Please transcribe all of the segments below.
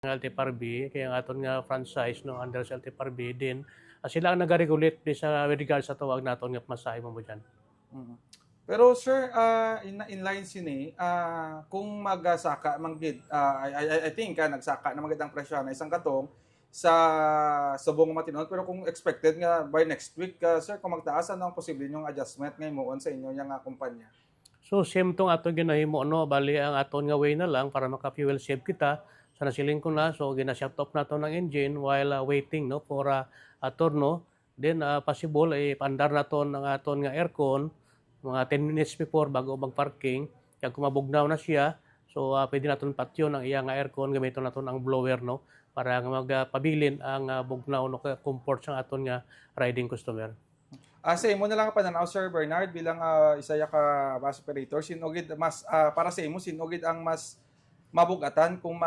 LTFRB kaya ang aton nga franchise no under sa LTFRB din sila ang nagaregulate di sa with regards sa tawag naton nga masahe mo dyan. Mhm. Pero sir, in line sini, kung magsaka manggid, I think nagsaka na magid ang presyo na isang katong sa subong matinon, pero kung expected nga by next week, sir, kung magtaas ang posible yung adjustment ngay moon sa inyo yang kumpanya. So same tong aton ginahimo no bali ang aton nga way na lang para maka-fuel save kita sa nasiling ko na so gina-shut off nato ng engine while waiting no for aton no then possible pandar naton ang aton nga aircon mga 10 minutes before bago mag-parking kaya kung mabugnaw na siya so pwede naton patyon ang iya nga aircon gamiton naton ang blower no para magpabilin ang bugnaw no comfort sa aton nga riding customer. Sa imo na lang pananaw Sir Bernard bilang isa ya ka bus operator, sinugid mas para sa imo sinugid ang mas mabugatan kung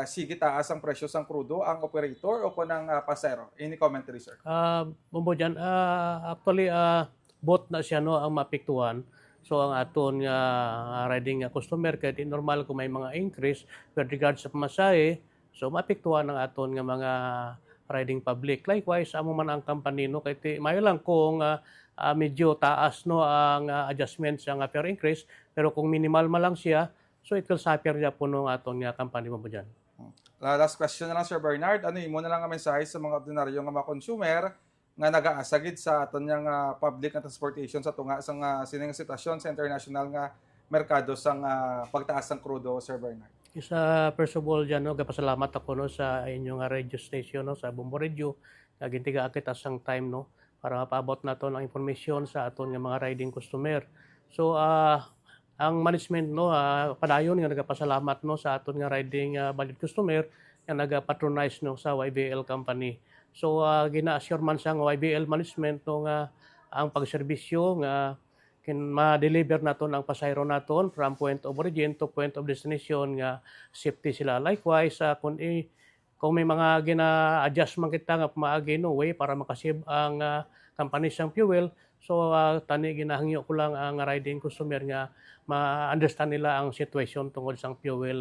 sige taas ang presyo sang krudo ang operator o kung ang pasero. Any commentary sir? Bumbo dyan, actually, both na siya no, ang mapiktuhan. So ang aton nga riding nga customer kahit normal kung may mga increase with regards sa pamasahe, so mapiktuhan ang aton nga mga riding public. Likewise, amo man ang company no kay mayo lang kung medyo taas no ang adjustment sa nga fare increase, pero kung minimal man lang siya, so it will suffer niya po no aton nga company mo dyan. Last question na lang Sir Bernard, ano imo na lang ang mensahe sa mga ordinaryo nga mga consumer nga nagaasagid sa aton yang public na transportation sa tunga sang sining sitwasyon sa international nga merkado sang pagtaas ng krudo, Sir Bernard? First of all dyan, no, kapasalamat ako no, sa inyong radio station, no, sa Bumbo Radio. Nagintiga kita sang time no, para mapaabot nato ng informasyon sa aton nga mga riding customer. So, ang management no, padayon nga nagapasalamat no, sa aton nga riding valued customer nga nagapatronize no, sa YBL company. So, gina-assure man sa YBL management no, nga ang pagserbisyo nga ma-deliver naton ang pasayro naton from point of origin to point of destination nga safety sila. Likewise, kung may mga gina-adjust man kita nga maagi no way para makasave ang company sang fuel, so tani ginahangyo ko lang ang riding customer nga ma-understand nila ang situation tungod sang fuel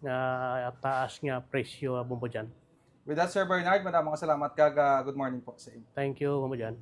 nga taas nga presyo bumbo dyan. With that Sir Bernard, maraming salamat kag good morning po sa inyo. Thank you bumbo dyan.